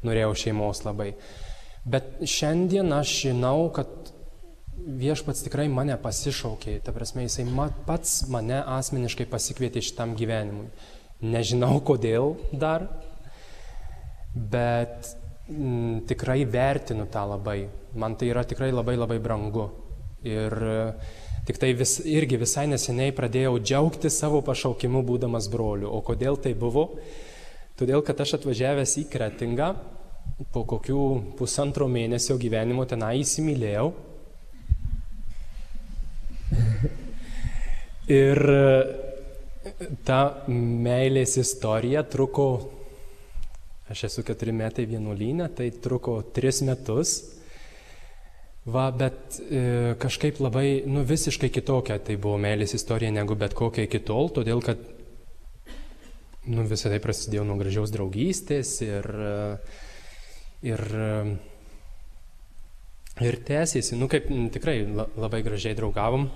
norėjau šeimos labai. Bet šiandien aš žinau, kad Viešpats tikrai mane pasišaukė, ta prasme, jisai pats mane asmeniškai pasikvietė šitam gyvenimui. Nežinau kodėl dar, bet tikrai vertinu tą labai. Man tai yra tikrai labai labai brangu. Ir tik tai irgi visai neseniai pradėjau džiaugti savo pašaukimu būdamas broliu. O kodėl tai buvo? Todėl, kad aš atvažiavęs į Kretingą, po kokių 1,5 mėnesio gyvenimo tenai įsimylėjau. Ir ta meilės istorija truko, aš esu 4 metai vienuolyne, tai truko 3 metus. Bet kažkaip labai, visiškai kitokia tai buvo meilės istorija negu bet kokia iki tol, todėl kad visą tai prasidėjo nuo gražiaus draugystės ir tęsėsi, kaip tikrai labai gražiai draugavom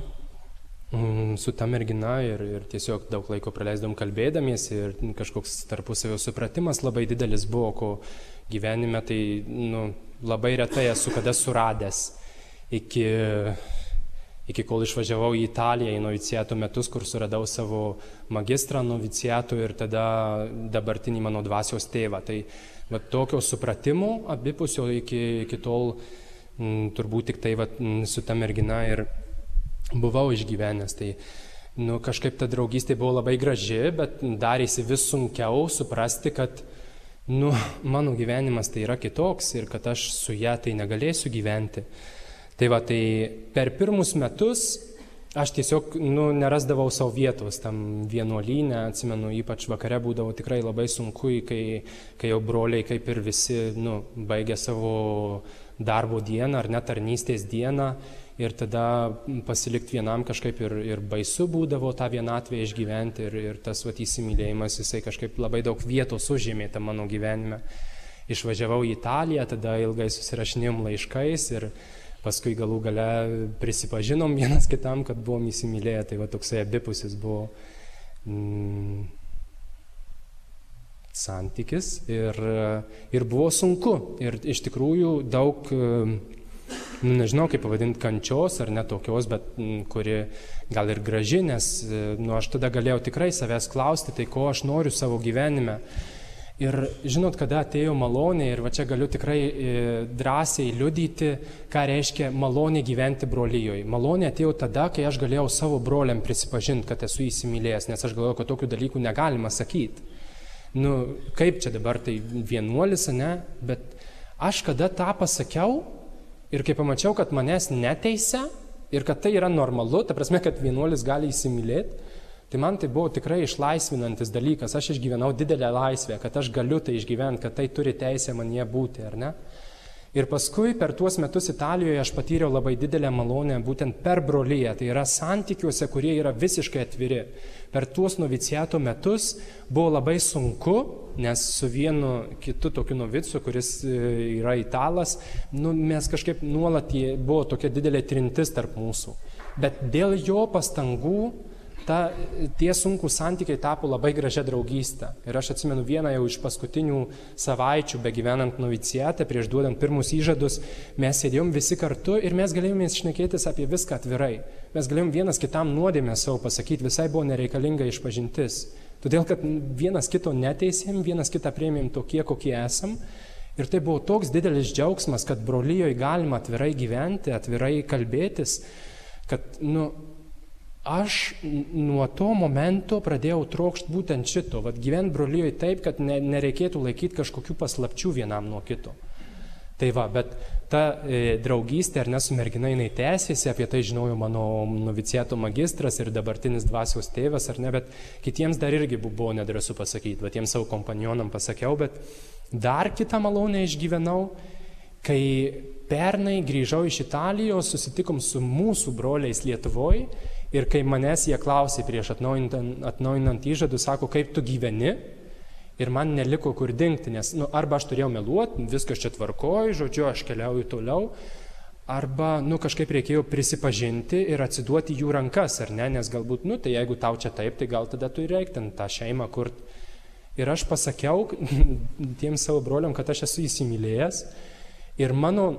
su ta mergina ir tiesiog daug laiko praleisdom kalbėdamiesi ir kažkoks tarpusavio supratimas labai didelis buvo, ko gyvenime tai labai retai esu kada suradęs iki kol išvažiavau į Italiją į noviciato metus, kur suradau savo magistrą noviciato ir tada dabartinį mano dvasios tėvą. Tai tokio supratimo abipusio iki tol turbūt tik tai su ta mergina ir buvau išgyvenęs. Tai kažkaip ta draugystė buvo labai graži, bet darėsi vis sunkiau suprasti, kad mano gyvenimas tai yra kitoks ir kad aš su ja tai negalėsiu gyventi. Tai per pirmus metus aš tiesiog nerasdavau savo vietos tam vienuolyne, atsimenu, ypač vakare būdavo tikrai labai sunku, kai jau broliai kaip ir visi baigė savo darbo dieną ar net tarnystės dieną ir tada pasilikti vienam kažkaip ir baisu būdavo tą vienatvę išgyventi ir tas įsimylėjimas, jisai kažkaip labai daug vietos užėmė tam mano gyvenime. Išvažiavau į Italiją, tada ilgai susirašinėjom laiškais ir paskui galų gale prisipažinom vienas kitam, kad buvom įsimylėję, tai toksai abipusis buvo santykis ir buvo sunku ir iš tikrųjų daug, nežinau kaip pavadinti, kančios ar netokios, bet kuri gal ir graži, nes aš tada galėjau tikrai savęs klausti, tai ko aš noriu savo gyvenime. Ir žinot, kada atėjo malonė, ir čia galiu tikrai drąsiai liudyti, ką reiškia malonė gyventi brolyjoje. Malonė atėjo tada, kai aš galėjau savo broliam prisipažinti, kad esu įsimylėjęs, nes aš galvojau, kad tokių dalykų negalima sakyti. Kaip čia dabar tai vienuolis, ne? Bet aš kada tą pasakiau ir kai pamačiau, kad manęs neteisia ir kad tai yra normalu, ta prasme, kad vienuolis gali įsimylėti, tai man tai buvo tikrai išlaisvinantis dalykas, aš išgyvenau didelę laisvę, kad aš galiu tai išgyventi, kad tai turi teisę manyje būti, ar ne? Ir paskui per tuos metus Italijoje aš patyriau labai didelę malonę būtent per broliją, tai yra santykiuose, kurie yra visiškai atviri. Per tuos noviciato metus buvo labai sunku, nes su vienu kitu tokiu novicu, kuris yra italas, mes kažkaip nuolat buvo tokia didelė trintis tarp mūsų. Bet dėl jo pastangų tie sunkūs santykiai tapo labai gražia draugystė. Ir aš atsimenu vieną jau iš paskutinių savaičių, begyvenant noviciate, prieš duodant pirmus įžadus, mes sėdėjom visi kartu ir mes galėjome šnekėtis apie viską atvirai. Mes galėjom vienas kitam nuodėmę savo pasakyti, visai buvo nereikalinga išpažintis. Todėl, kad vienas kito neteisėm, vienas kitą priėmėm tokie, kokie esam. Ir tai buvo toks didelis džiaugsmas, kad brolyjoje galima atvirai gyventi, atvirai kalbėtis, kad, aš nuo to momento pradėjau trokšti būtent šito, gyventi brolyjoje taip, kad nereikėtų laikyti kažkokių paslapčių vienam nuo kito. Tai bet ta draugystė ar ne su mergina jinai tęsėsi, apie tai žinojo mano noviciato magistras ir dabartinis dvasios tėvas, ar ne, bet kitiems dar irgi buvo nedrąsu pasakyti, bet jiems savo kompanionam pasakiau, bet dar kitą malonę išgyvenau, kai pernai grįžau iš Italijos, susitikom su mūsų broliais Lietuvoje. Ir kai manęs jie klausė prieš atnaujinant įžadus, sako, kaip tu gyveni, ir man neliko kur dingti, nes arba aš turėjau meluoti, viskas čia tvarkoju, žodžiu, aš keliauju toliau, arba kažkaip reikėjo prisipažinti ir atsiduoti jų rankas, ar ne, nes galbūt, tai jeigu tau čia taip, tai gal tada tu ir reiktum tą šeimą kurti. Ir aš pasakiau tiems savo broliam, kad aš esu įsimylėjęs ir mano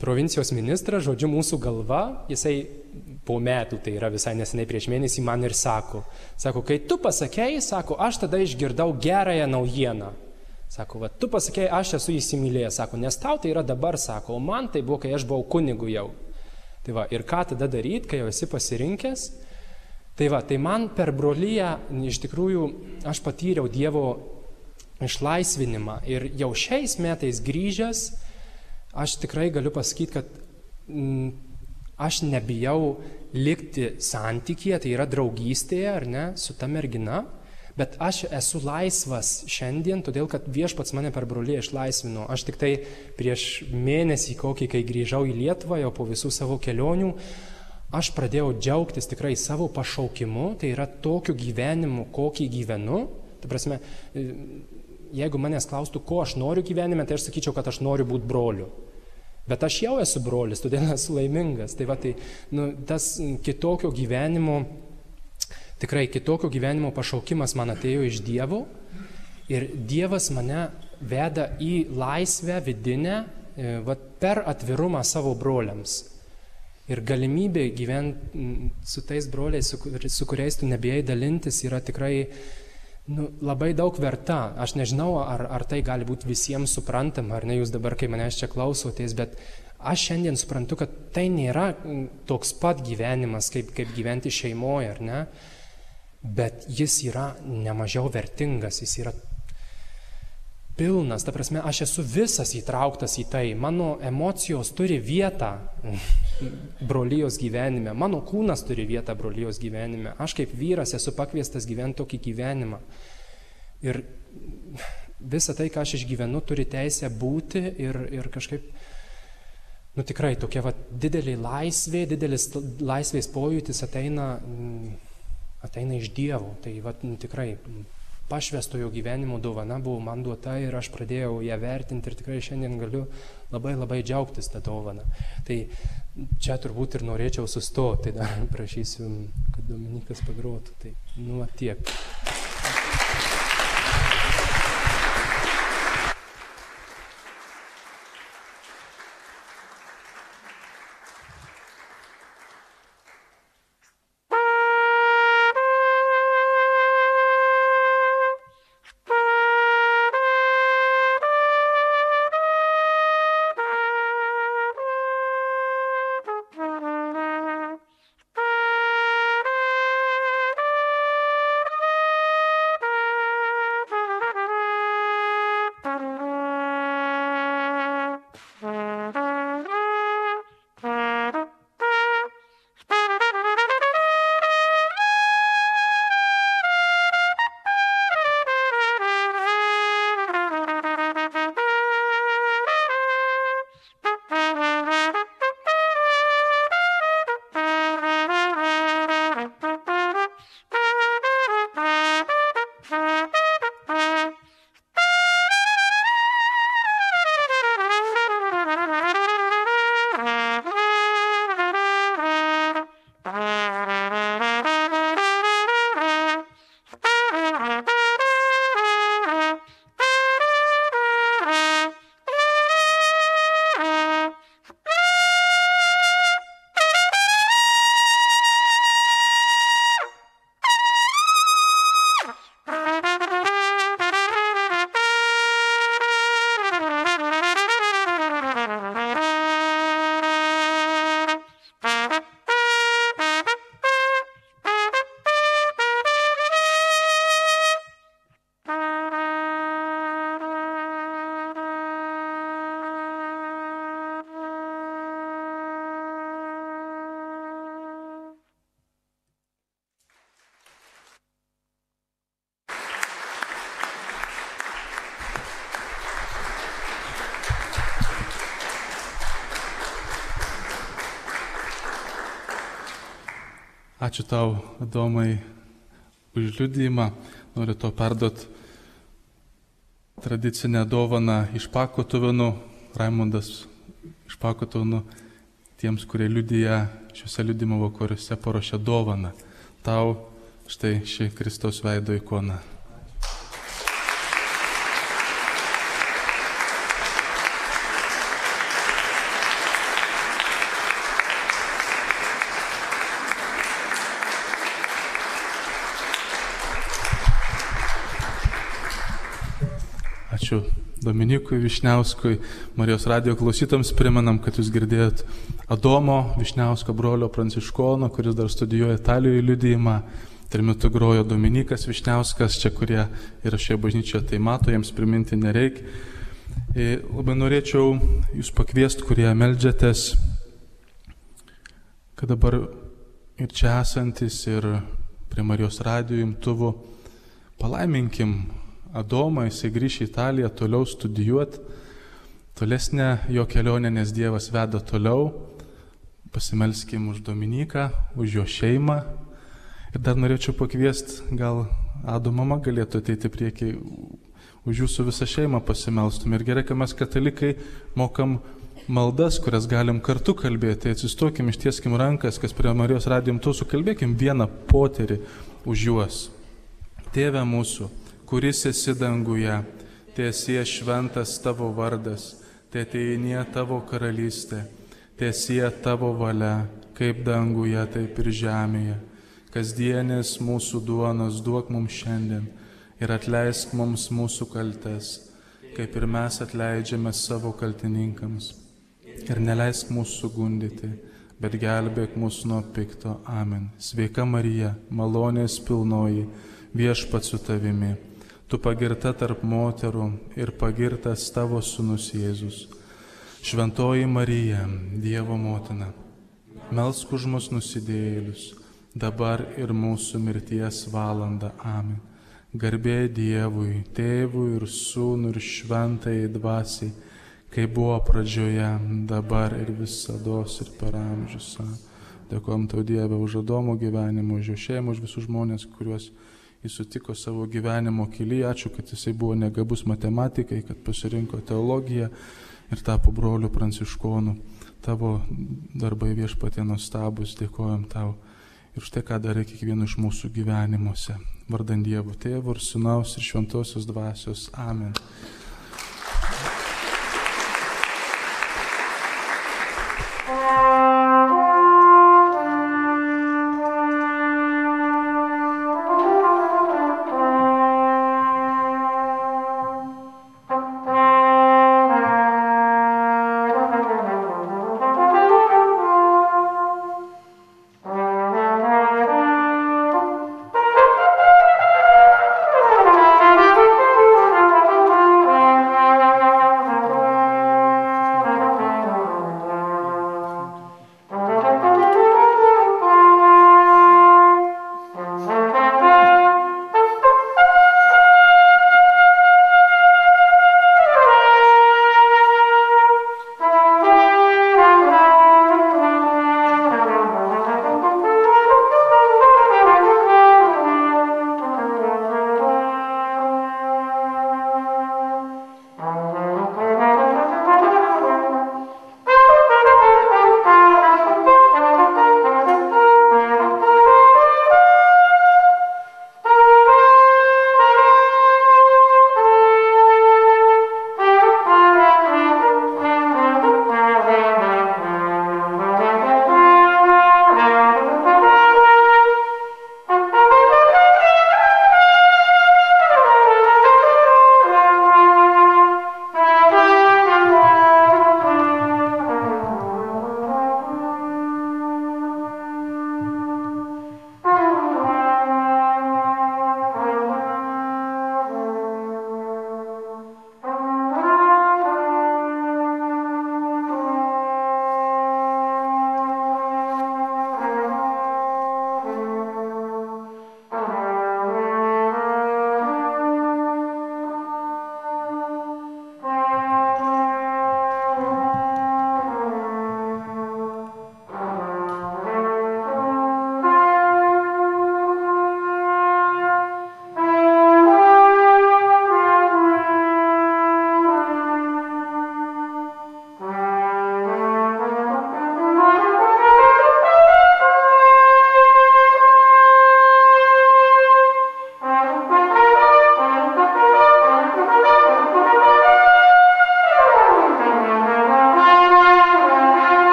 provincijos ministras, žodžiu, mūsų galva, jisai po metų, tai yra visai neseniai prieš mėnesį, man ir sako, kai tu pasakei, sako, aš tada išgirdau gerąją naujieną. Sako, va, tu pasakėjai, aš esu įsimylėjęs, sako, nes tau tai yra dabar, sako, o man tai buvo, kai aš buvau kunigu jau. Tai va, ir ką tada daryti, kai jau esi pasirinkęs? Tai va, tai man per broliją, iš tikrųjų, aš patyriau Dievo išlaisvinimą ir jau šiais metais grįžęs, aš tikrai galiu pasakyti, kad aš nebijau likti santykyje, tai yra draugystėje, ar ne, su ta mergina, bet aš esu laisvas šiandien, todėl kad Viešpats mane per broliją išlaisvino. Aš tik tai prieš mėnesį kokį, kai grįžau į Lietuvą, jau po visų savo kelionių, aš pradėjau džiaugtis tikrai savo pašaukimu, tai yra tokiu gyvenimu, kokį gyvenu. Ta prasme, jeigu manęs klaustų, ko aš noriu gyvenime, tai aš sakyčiau, kad aš noriu būti broliu. Bet aš jau esu brolis, todėl esu laimingas. Tai va, tai, tas kitokio gyvenimo, tikrai kitokio gyvenimo pašaukimas man atėjo iš Dievo ir Dievas mane veda į laisvę vidinę va, per atvirumą savo broliams. Ir galimybė gyventi su tais broliais, su kuriais tu nebijai dalintis, yra tikrai labai daug verta. Aš nežinau, ar tai gali būti visiems suprantama, ar ne, jūs dabar, kai manęs čia klausotės, bet aš šiandien suprantu, kad tai nėra toks pat gyvenimas, kaip gyventi šeimoje, ar ne, bet jis yra nemažiau vertingas, jis yra pilnas, ta prasme, aš esu visas įtrauktas į tai, mano emocijos turi vietą brolijos gyvenime, mano kūnas turi vietą brolijos gyvenime, aš kaip vyras esu pakviestas gyventi tokį gyvenimą. Ir visa tai, ką aš išgyvenu, turi teisę būti ir kažkaip, tikrai tokia va, didelė laisvė, didelis laisvės pojūtis ateina iš Dievo, tai va, tikrai pašvęstojo gyvenimo dovana buvo man duota ir aš pradėjau ją vertinti ir tikrai šiandien galiu labai džiaugtis tą dovaną. Tai čia turbūt ir norėčiau sustoti, tai dar prašysiu, kad Dominikas pagrotų. Tai tiek. Ačiū tau, Adomai, už liudijimą. Noriu to perduoti tradicinę dovaną iš Pakotuvinų. Raimundas iš Pakotuvinų tiems, kurie liudija šiuose liudijimo vakaruose, paruošė dovaną. Tau štai ši Kristaus veido ikona. Ačiū Dominikui Vyšniauskui. Marijos radijo klausytams primenam, kad jūs girdėjot Adomo Vyšniausko brolio Pranciškono, kuris dar studijuoja Italijoje liudijimą. Trimitu grojo Dominikas Vyšniauskas, čia kurie yra šioje bažnyčioje, tai mato, jiems priminti nereikia. Labai norėčiau jūs pakviesti, kurie meldžiatės, kad dabar ir čia esantis, ir prie Marijos radijo imtuvų palaiminkim Adomą, jisai grįš į Italiją toliau studijuoti, tolesnę jo kelionę, nes Dievas veda toliau. Pasimelskim už Dominiką, už jo šeimą. Ir dar norėčiau pakviesti, gal Ado mama galėtų ateiti priekį, už jūsų visą šeimą pasimelstum. Ir gerai, kad mes katalikai mokam maldas, kurias galim kartu kalbėti. Atsistokim, ištieskim rankas, kas prie Marijos radijo imtuvų, sukalbėkim vieną poterį už juos. Tėve mūsų, kuris esi danguje, tiesie šventas tavo vardas, teateinie tavo karalystė, tiesie tavo valia, kaip danguje, taip ir žemėje. Kasdienis mūsų duonos duok mums šiandien ir atleisk mums mūsų kaltes, kaip ir mes atleidžiame savo kaltininkams. Ir neleisk mūsų sugundyti, bet gelbėk mus nuo pikto. Amen. Sveika Marija, malonės pilnoji, Viešpats su tavimi. Tu pagirta tarp moterų ir pagirtas tavo sūnus Jėzus. Šventoji Marija, Dievo motina, melsk už mus nusidėjėlius, dabar ir mūsų mirties valandą. Amen. Garbė Dievui, Tėvui ir Sūnui ir Šventajai Dvasiai, kaip buvo pradžioje, dabar ir visados ir per amžius. Dėkojom tau, Dieve, už Adomo gyvenimą, už jo šeimą, už visus žmonės, kuriuos jis sutiko savo gyvenimo kelyje. Ačiū, kad jisai buvo negabus matematikai, kad pasirinko teologiją ir tapo broliu Pranciškonu. Tavo darbai Viešpatie nuostabus, dėkojom tau ir štai ką darai kiekvienu iš mūsų gyvenimuose. Vardan Dievo Tėvo ir Sūnaus ir Šventosios Dvasios. Amen.